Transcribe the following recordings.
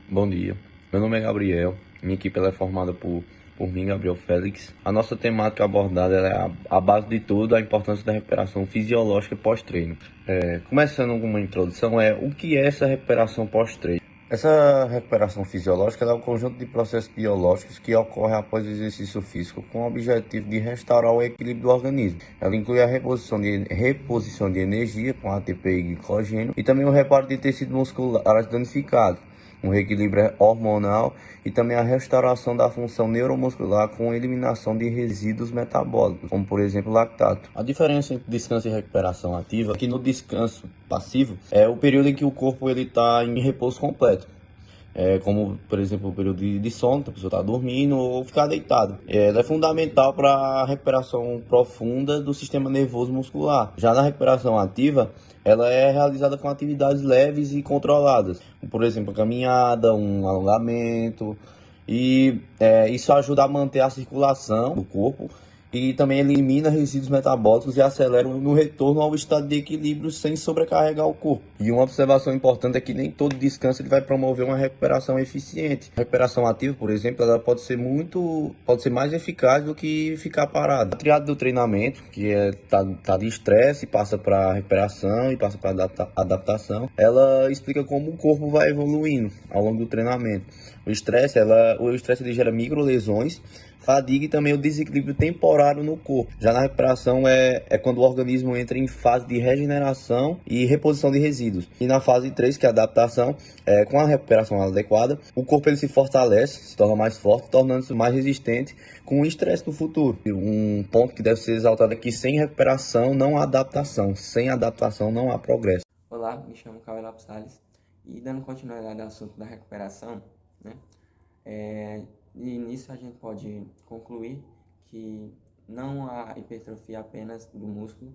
Bom dia, meu nome é Gabriel, minha equipe ela é formada por mim, Gabriel Félix. A nossa temática abordada ela é a base de tudo, a importância da recuperação fisiológica pós-treino. Começando com uma introdução, o que é essa recuperação pós-treino? Essa recuperação fisiológica ela é um conjunto de processos biológicos que ocorre após o exercício físico com o objetivo de restaurar o equilíbrio do organismo. Ela inclui a reposição de energia com ATP e glicogênio e também o reparo de tecidos musculares danificados, um reequilíbrio hormonal e também a restauração da função neuromuscular com eliminação de resíduos metabólicos, como por exemplo lactato. A diferença entre descanso e recuperação ativa é que no descanso passivo é o período em que o corpo está em repouso completo. Como, por exemplo, o período de sono, que a pessoa está dormindo ou ficar deitado. Ela é fundamental para a recuperação profunda do sistema nervoso muscular. Já na recuperação ativa, ela é realizada com atividades leves e controladas, por exemplo, caminhada, um alongamento, e isso ajuda a manter a circulação do corpo e também elimina resíduos metabólicos e acelera no retorno ao estado de equilíbrio sem sobrecarregar o corpo. E uma observação importante é que nem todo descanso ele vai promover uma recuperação eficiente. A recuperação ativa, por exemplo, ela pode ser mais eficaz do que ficar parada. A triade do treinamento, que tá de estresse, passa para recuperação e passa para adaptação, ela explica como o corpo vai evoluindo ao longo do treinamento. O estresse ele gera microlesões, fadiga e também o desequilíbrio temporário no corpo. Já na recuperação é quando o organismo entra em fase de regeneração e reposição de resíduos. E na fase 3, que é a adaptação, com a recuperação adequada, o corpo ele se fortalece, se torna mais forte, tornando-se mais resistente com o estresse no futuro. Um ponto que deve ser exaltado é que sem recuperação não há adaptação, sem adaptação não há progresso. Olá, me chamo Cauê Lopes Salles e dando continuidade ao assunto da recuperação, né? E nisso a gente pode concluir que não há hipertrofia apenas do músculo,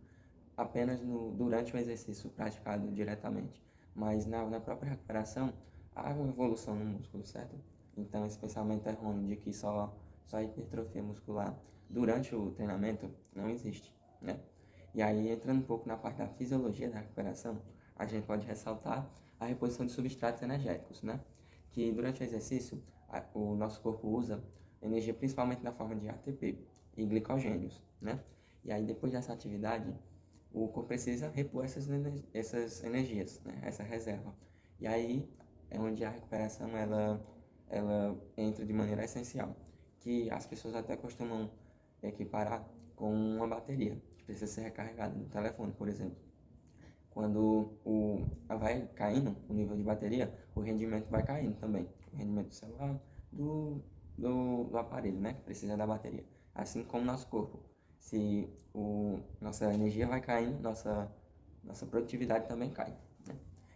durante o exercício praticado diretamente, mas na própria recuperação há uma evolução no músculo, certo? Então esse pensamento errôneo de que só hipertrofia muscular durante o treinamento não existe, né? E aí, entrando um pouco na parte da fisiologia da recuperação, a gente pode ressaltar a reposição de substratos energéticos, né? Que durante o exercício, o nosso corpo usa energia principalmente na forma de ATP e glicogênios, né? E aí, depois dessa atividade, o corpo precisa repor essas energias, né? Essa reserva. E aí é onde a recuperação ela entra de maneira essencial, que as pessoas até costumam equiparar com uma bateria que precisa ser recarregada no telefone, por exemplo. Quando vai caindo o nível de bateria, o rendimento vai caindo também. O rendimento do celular, do aparelho, né? Que precisa da bateria. Assim como o nosso corpo. Se nossa energia vai caindo, nossa produtividade também cai, né?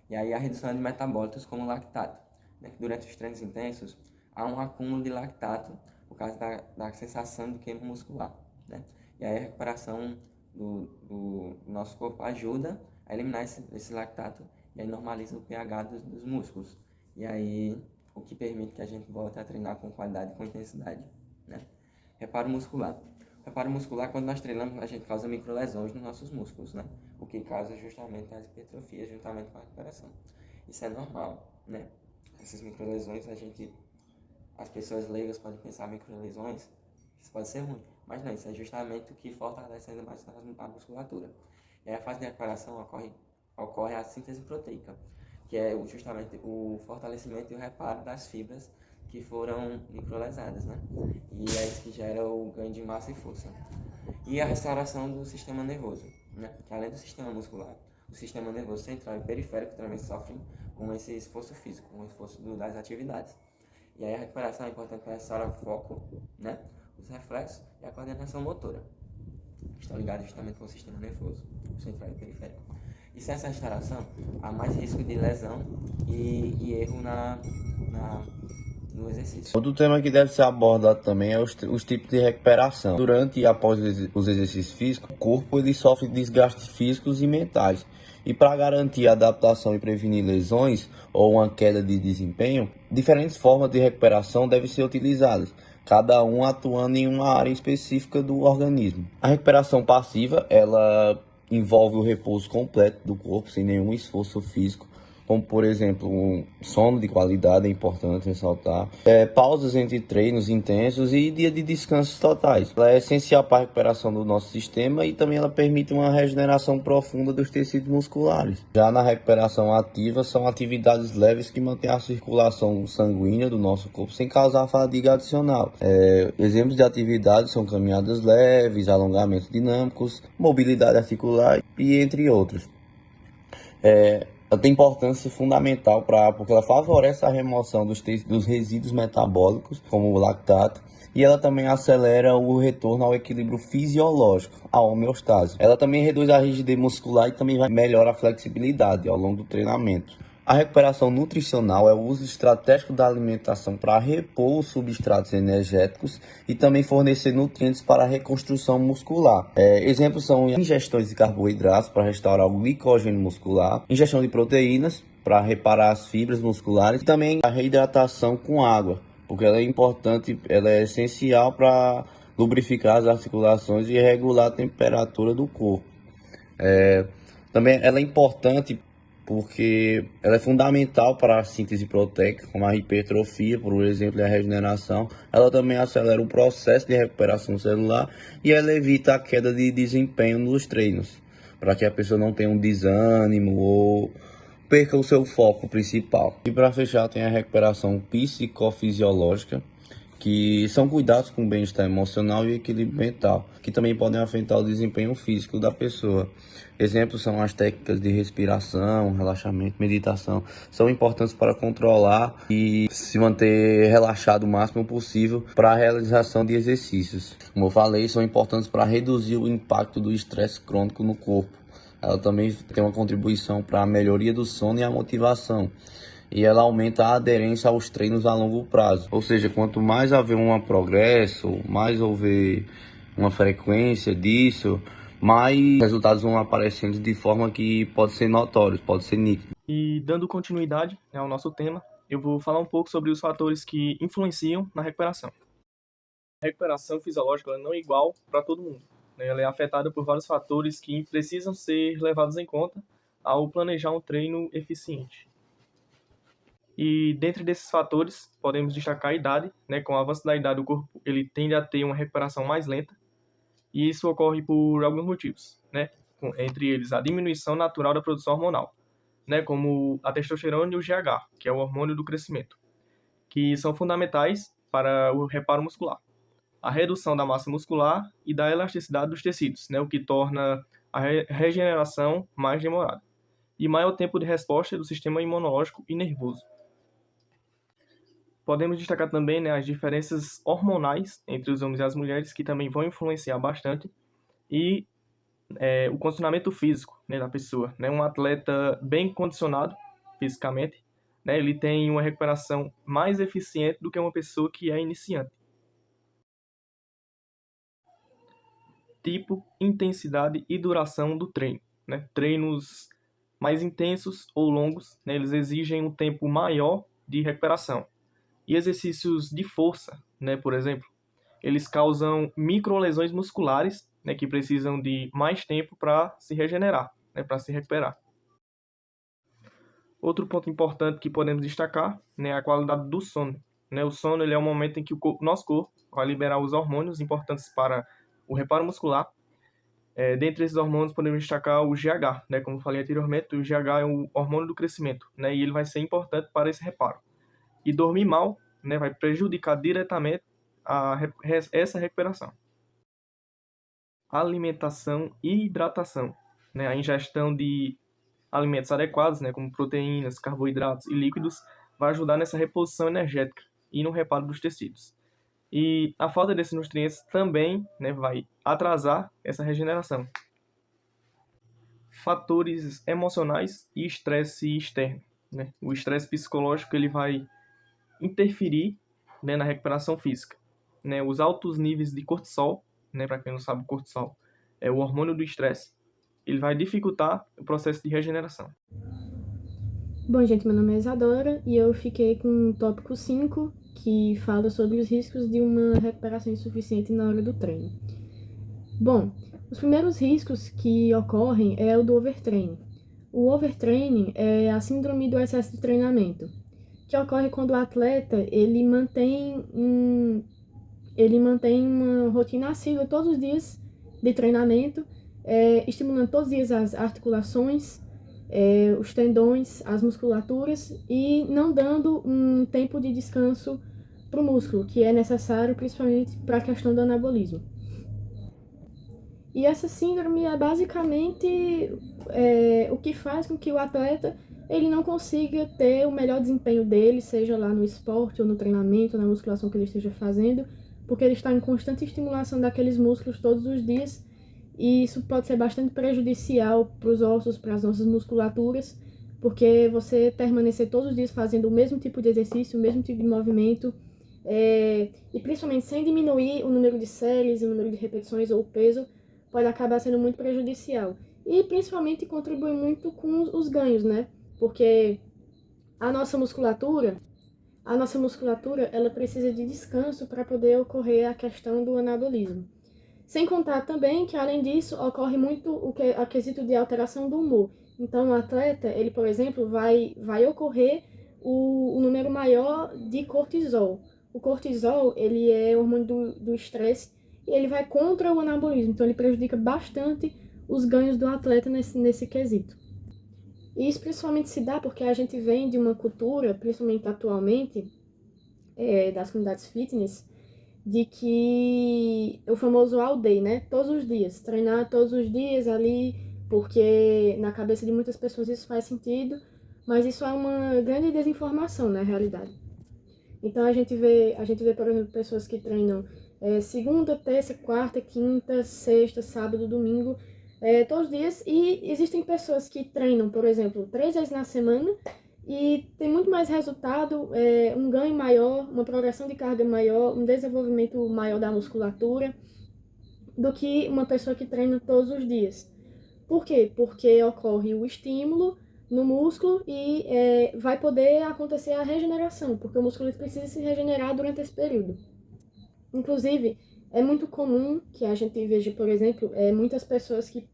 E aí a redução de metabólitos como lactato, né? Durante os treinos intensos, há um acúmulo de lactato por causa da sensação de queima muscular, né? E aí a recuperação do nosso corpo ajuda a eliminar esse lactato e aí normaliza o pH dos músculos. E aí o que permite que a gente volte a treinar com qualidade e com intensidade, né? Reparo muscular. Reparo muscular, quando nós treinamos, a gente causa microlesões nos nossos músculos, né? O que causa justamente as hipertrofias juntamente com a recuperação. Isso é normal, né? Essas microlesões, as pessoas leigas podem pensar microlesões, isso pode ser ruim, mas não, isso é justamente o que fortalece ainda mais a musculatura. E aí a fase de recuperação ocorre a síntese proteica, que é justamente o fortalecimento e o reparo das fibras que foram microlesadas, né? E é isso que gera o ganho de massa e força. E a restauração do sistema nervoso, né? Que além do sistema muscular, o sistema nervoso central e periférico também sofrem com esse esforço físico, com o esforço das atividades. E aí a recuperação é importante para restaurar o foco, né? Os reflexos e a coordenação motora, que estão ligados justamente com o sistema nervoso central e periférico. E sem essa restauração, há mais risco de lesão e erro no exercício. Outro tema que deve ser abordado também é os tipos de recuperação. Durante e após os exercícios físicos, o corpo ele sofre desgastes físicos e mentais. E para garantir a adaptação e prevenir lesões ou uma queda de desempenho, diferentes formas de recuperação devem ser utilizadas, cada um atuando em uma área específica do organismo. A recuperação passiva, ela envolve o repouso completo do corpo, sem nenhum esforço físico, como por exemplo um sono de qualidade, é importante ressaltar, pausas entre treinos intensos e dia de descansos totais. Ela é essencial para a recuperação do nosso sistema e também ela permite uma regeneração profunda dos tecidos musculares. Já na recuperação ativa, são atividades leves que mantêm a circulação sanguínea do nosso corpo sem causar fadiga adicional. Exemplos de atividades são caminhadas leves, alongamentos dinâmicos, mobilidade articular e entre outros. Ela tem importância fundamental porque ela favorece a remoção dos resíduos metabólicos, como o lactato, e ela também acelera o retorno ao equilíbrio fisiológico, a homeostase. Ela também reduz a rigidez muscular e também melhora a flexibilidade ao longo do treinamento. A recuperação nutricional é o uso estratégico da alimentação para repor os substratos energéticos e também fornecer nutrientes para a reconstrução muscular. Exemplos são ingestões de carboidratos para restaurar o glicogênio muscular, ingestão de proteínas para reparar as fibras musculares e também a reidratação com água, porque ela é importante, ela é essencial para lubrificar as articulações e regular a temperatura do corpo. Também ela é importante porque ela é fundamental para a síntese proteica, como a hipertrofia, por exemplo, e a regeneração. Ela também acelera o processo de recuperação celular e ela evita a queda de desempenho nos treinos, para que a pessoa não tenha um desânimo ou perca o seu foco principal. E para fechar, tem a recuperação psicofisiológica, que são cuidados com o bem-estar emocional e equilíbrio mental, que também podem afetar o desempenho físico da pessoa. Exemplos são as técnicas de respiração, relaxamento, meditação. São importantes para controlar e se manter relaxado o máximo possível para a realização de exercícios. Como eu falei, são importantes para reduzir o impacto do estresse crônico no corpo. Ela também tem uma contribuição para a melhoria do sono e a motivação. E ela aumenta a aderência aos treinos a longo prazo. Ou seja, quanto mais haver um progresso, mais houver uma frequência disso, mais resultados vão aparecendo de forma que pode ser notório, pode ser nítido. E dando continuidade, né, ao nosso tema, eu vou falar um pouco sobre os fatores que influenciam na recuperação. A recuperação fisiológica ela não é igual para todo mundo, né? Ela é afetada por vários fatores que precisam ser levados em conta ao planejar um treino eficiente. E dentre desses fatores, podemos destacar a idade, né? Com o avanço da idade, o corpo ele tende a ter uma recuperação mais lenta, e isso ocorre por alguns motivos, né? Entre eles, a diminuição natural da produção hormonal, né? Como a testosterona e o GH, que é o hormônio do crescimento, que são fundamentais para o reparo muscular. A redução da massa muscular e da elasticidade dos tecidos, né? O que torna a regeneração mais demorada. E maior tempo de resposta do sistema imunológico e nervoso. Podemos destacar também, né, as diferenças hormonais entre os homens e as mulheres, que também vão influenciar bastante, e o condicionamento físico, né, da pessoa. Né? Um atleta bem condicionado fisicamente, né, ele tem uma recuperação mais eficiente do que uma pessoa que é iniciante. Tipo, intensidade e duração do treino. Né? Treinos mais intensos ou longos, né, eles exigem um tempo maior de recuperação. E exercícios de força, né, por exemplo, eles causam microlesões musculares, né, que precisam de mais tempo para se regenerar, né, para se recuperar. Outro ponto importante que podemos destacar, né, é a qualidade do sono. Né? O sono ele é o momento em que nosso corpo vai liberar os hormônios importantes para o reparo muscular. Dentre esses hormônios podemos destacar o GH, né, como eu falei anteriormente, o GH é o hormônio do crescimento, né, e ele vai ser importante para esse reparo. E dormir mal, né, vai prejudicar diretamente essa recuperação. Alimentação e hidratação. Né, a ingestão de alimentos adequados, né, como proteínas, carboidratos e líquidos, vai ajudar nessa reposição energética e no reparo dos tecidos. E a falta desses nutrientes também, né, vai atrasar essa regeneração. Fatores emocionais e estresse externo. Né? O estresse psicológico ele vai interferir, né, na recuperação física. Né? Os altos níveis de cortisol, né, para quem não sabe, o cortisol é o hormônio do estresse, ele vai dificultar o processo de regeneração. Bom, gente, meu nome é Isadora e eu fiquei com o tópico 5, que fala sobre os riscos de uma recuperação insuficiente na hora do treino. Bom, os primeiros riscos que ocorrem é o do overtraining. O overtraining é a síndrome do excesso de treinamento, que ocorre quando o atleta ele mantém uma rotina assídua todos os dias de treinamento, estimulando todos os dias as articulações, os tendões, as musculaturas e não dando um tempo de descanso para o músculo, que é necessário principalmente para a questão do anabolismo. E essa síndrome é basicamente o que faz com que o atleta ele não consiga ter o melhor desempenho dele, seja lá no esporte ou no treinamento, na musculação que ele esteja fazendo, porque ele está em constante estimulação daqueles músculos todos os dias, e isso pode ser bastante prejudicial para os ossos, para as nossas musculaturas, porque você permanecer todos os dias fazendo o mesmo tipo de exercício, o mesmo tipo de movimento, e principalmente sem diminuir o número de séries, o número de repetições ou o peso, pode acabar sendo muito prejudicial. E principalmente contribui muito com os ganhos, né? Porque a nossa musculatura, ela precisa de descanso para poder ocorrer a questão do anabolismo. Sem contar também que, além disso, ocorre muito a quesito de alteração do humor. Então, o atleta, ele, por exemplo, vai ocorrer o número maior de cortisol. O cortisol, ele é o hormônio do estresse e ele vai contra o anabolismo. Então, ele prejudica bastante os ganhos do atleta nesse quesito. E isso principalmente se dá porque a gente vem de uma cultura, principalmente atualmente, das comunidades fitness, de que o famoso all day, né? Todos os dias, treinar todos os dias ali, porque na cabeça de muitas pessoas isso faz sentido, mas isso é uma grande desinformação na realidade. Então a gente vê, por exemplo, pessoas que treinam segunda, terça, quarta, quinta, sexta, sábado, domingo, todos os dias, e existem pessoas que treinam, por exemplo, 3 vezes na semana e tem muito mais resultado, um ganho maior, uma progressão de carga maior, um desenvolvimento maior da musculatura do que uma pessoa que treina todos os dias. Por quê? Porque ocorre o estímulo no músculo e vai poder acontecer a regeneração, porque o músculo precisa se regenerar durante esse período. Inclusive, é muito comum que a gente veja, por exemplo, muitas pessoas que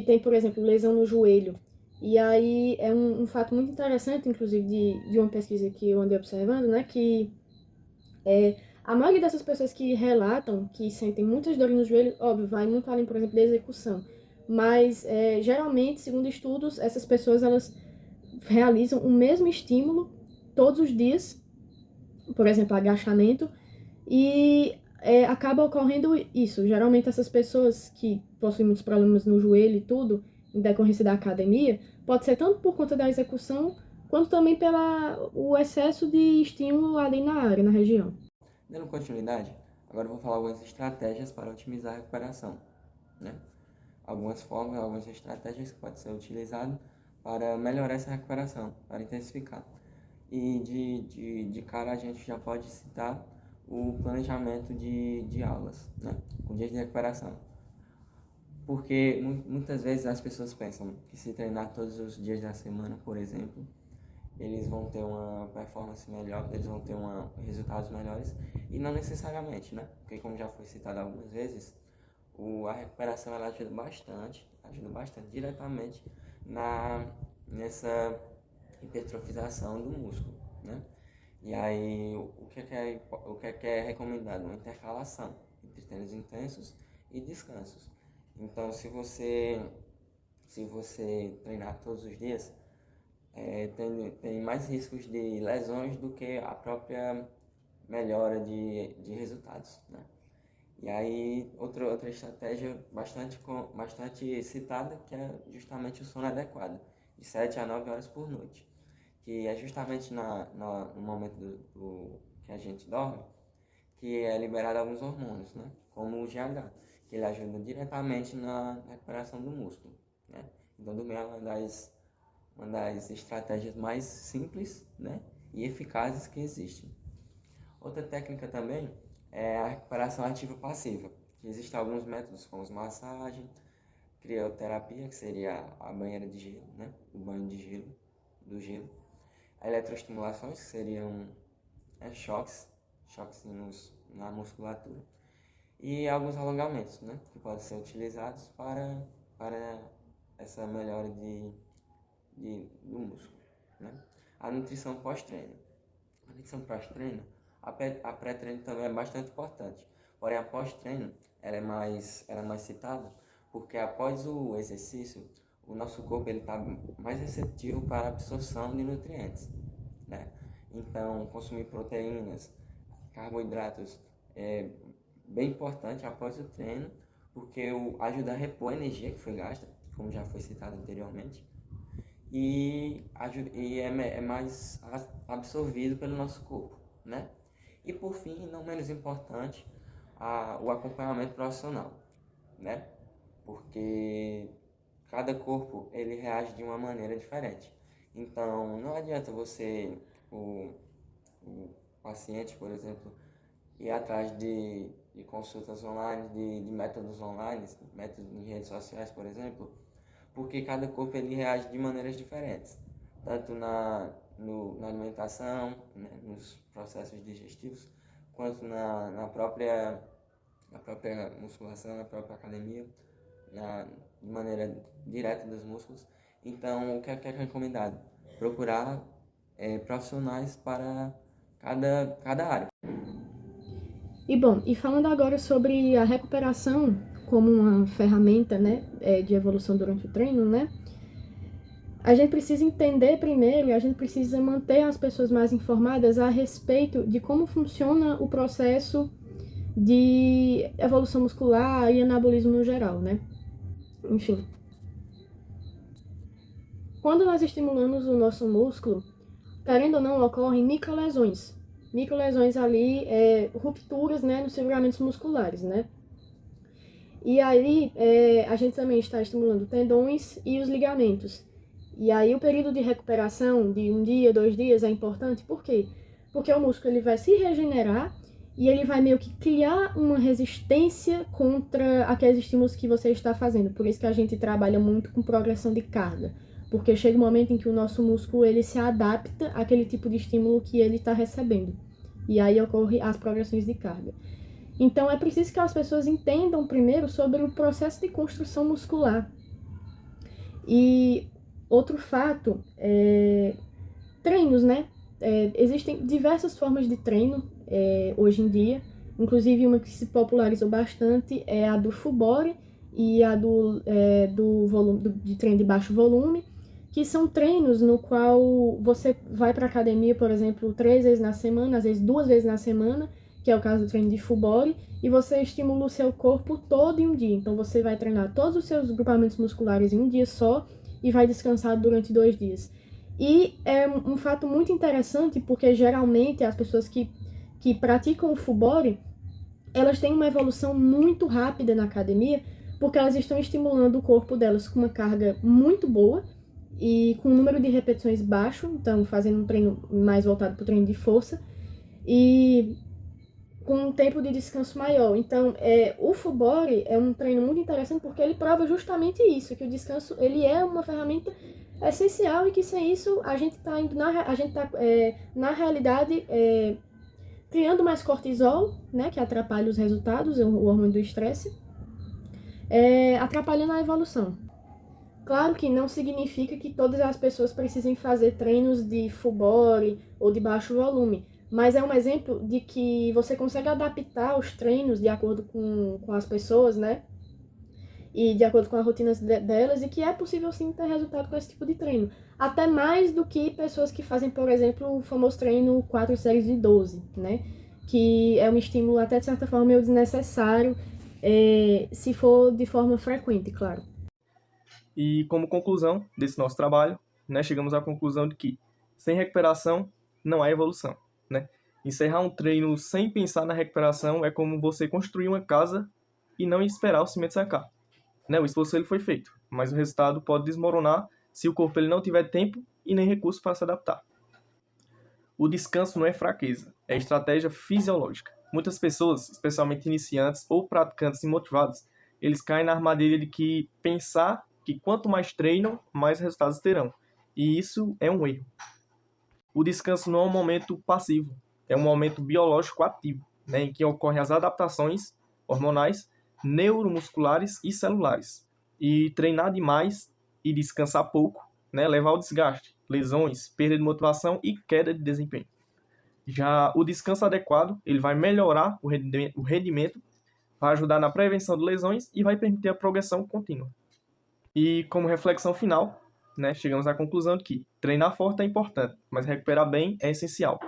têm, por exemplo, lesão no joelho. E aí é um fato muito interessante, inclusive, de uma pesquisa que eu andei observando, né, que a maioria dessas pessoas que relatam que sentem muitas dores no joelho, óbvio, vai muito além, por exemplo, da execução. Mas, geralmente, segundo estudos, essas pessoas, elas realizam o mesmo estímulo todos os dias, por exemplo, agachamento, e acaba ocorrendo isso. Geralmente essas pessoas que possuem muitos problemas no joelho e tudo, em decorrência da academia, pode ser tanto por conta da execução, quanto também pelo excesso de estímulo ali na área, na região. Dando continuidade, agora eu vou falar algumas estratégias para otimizar a recuperação, né? Algumas formas, algumas estratégias que podem ser utilizadas para melhorar essa recuperação, para intensificar. E de cara a gente já pode citar o planejamento de aulas, né? Com dias de recuperação. Porque muitas vezes as pessoas pensam que se treinar todos os dias da semana, por exemplo, eles vão ter uma performance melhor, eles vão ter resultados melhores, e não necessariamente, né? Porque como já foi citado algumas vezes, a recuperação ela ajuda bastante diretamente nessa hipertrofização do músculo, né? E aí, o que é recomendado? Uma intercalação entre treinos intensos e descansos. Então, se você treinar todos os dias, tem mais riscos de lesões do que a própria melhora de resultados, né? E aí, outra estratégia bastante citada, que é justamente o sono adequado, de 7 a 9 horas por noite, que é justamente no momento que a gente dorme, que é liberado alguns hormônios, né? Como o GH, que ele ajuda diretamente na recuperação do músculo, né? Então, dormir é uma das estratégias mais simples, né, e eficazes que existem. Outra técnica também é a recuperação ativa passiva. Existem alguns métodos como massagem, crioterapia, que seria a banheira de gelo, né, o banho de gelo, do gelo, a eletroestimulações, que seriam choques na musculatura, e alguns alongamentos, né, que podem ser utilizados para essa melhora do músculo, né? A nutrição pós-treino. A nutrição pós-treino, a pré-treino também é bastante importante, porém a pós-treino ela é mais citada porque após o exercício o nosso corpo está mais receptivo para a absorção de nutrientes, né? Então, consumir proteínas, carboidratos é bem importante após o treino, porque ajuda a repor a energia que foi gasta, como já foi citado anteriormente, e é mais absorvido pelo nosso corpo, né? E por fim, não menos importante, o acompanhamento profissional, né? Porque cada corpo ele reage de uma maneira diferente. Então, não adianta o paciente, por exemplo, ir atrás de consultas online, de métodos online, métodos em redes sociais, por exemplo, porque cada corpo ele reage de maneiras diferentes, tanto na alimentação, né, nos processos digestivos, quanto na própria musculação, na própria academia, de maneira direta dos músculos. Então, o que é recomendado? Procurar profissionais para cada área. E falando agora sobre a recuperação como uma ferramenta, né, de evolução durante o treino, né, a gente precisa entender primeiro e a gente precisa manter as pessoas mais informadas a respeito de como funciona o processo de evolução muscular e anabolismo no geral, né? Enfim. Quando nós estimulamos o nosso músculo, querendo ou não, ocorrem microlesões. Microlesões ali, rupturas, né, nos seguramentos musculares, né? E aí, a gente também está estimulando tendões e os ligamentos. E aí, o período de recuperação de 1 dia, 2 dias é importante. Por quê? Porque o músculo ele vai se regenerar e ele vai meio que criar uma resistência contra aqueles estímulos que você está fazendo. Por isso que a gente trabalha muito com progressão de carga. Porque chega um momento em que o nosso músculo ele se adapta àquele tipo de estímulo que ele está recebendo. E aí ocorrem as progressões de carga. Então, é preciso que as pessoas entendam primeiro sobre o processo de construção muscular. E outro fato treinos, né? Existem diversas formas de treino hoje em dia. Inclusive, uma que se popularizou bastante é a do full body e a de treino de baixo volume, que são treinos no qual você vai para a academia, por exemplo, 3 vezes na semana, às vezes 2 vezes na semana, que é o caso do treino de full body, e você estimula o seu corpo todo em um dia. Então, você vai treinar todos os seus grupamentos musculares em um dia só e vai descansar durante 2 dias. E é um fato muito interessante, porque geralmente as pessoas que praticam o full body, elas têm uma evolução muito rápida na academia, porque elas estão estimulando o corpo delas com uma carga muito boa e com um número de repetições baixo, então fazendo um treino mais voltado para o treino de força, e com um tempo de descanso maior. Então, o full body é um treino muito interessante porque ele prova justamente isso, que o descanso ele é uma ferramenta essencial e que sem isso a gente está indo na realidade criando mais cortisol, né, que atrapalha os resultados, o hormônio do estresse, atrapalhando a evolução. Claro que não significa que todas as pessoas precisem fazer treinos de full body ou de baixo volume, mas é um exemplo de que você consegue adaptar os treinos de acordo com as pessoas, né? E de acordo com a rotina delas, e que é possível sim ter resultado com esse tipo de treino. Até mais do que pessoas que fazem, por exemplo, o famoso treino 4 séries de 12, né? Que é um estímulo até de certa forma meio desnecessário, se for de forma frequente, claro. E como conclusão desse nosso trabalho, né, chegamos à conclusão de que sem recuperação não há evolução, né? Encerrar um treino sem pensar na recuperação é como você construir uma casa e não esperar o cimento secar, né? O esforço ele foi feito, mas o resultado pode desmoronar se o corpo ele não tiver tempo e nem recurso para se adaptar. O descanso não é fraqueza, é estratégia fisiológica. Muitas pessoas, especialmente iniciantes ou praticantes imotivados, eles caem na armadilha de que pensar que quanto mais treinam, mais resultados terão. E isso é um erro. O descanso não é um momento passivo, é um momento biológico ativo, né, em que ocorrem as adaptações hormonais, neuromusculares e celulares. E treinar demais e descansar pouco, né, leva ao desgaste, lesões, perda de motivação e queda de desempenho. Já o descanso adequado, ele vai melhorar o rendimento, vai ajudar na prevenção de lesões e vai permitir a progressão contínua. E como reflexão final, né, chegamos à conclusão de que treinar forte é importante, mas recuperar bem é essencial.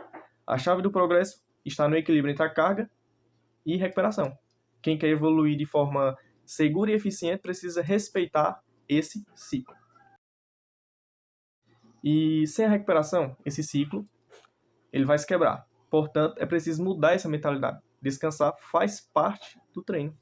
A chave do progresso está no equilíbrio entre a carga e recuperação. Quem quer evoluir de forma segura e eficiente precisa respeitar esse ciclo. E sem a recuperação, esse ciclo ele vai se quebrar. Portanto, é preciso mudar essa mentalidade. Descansar faz parte do treino.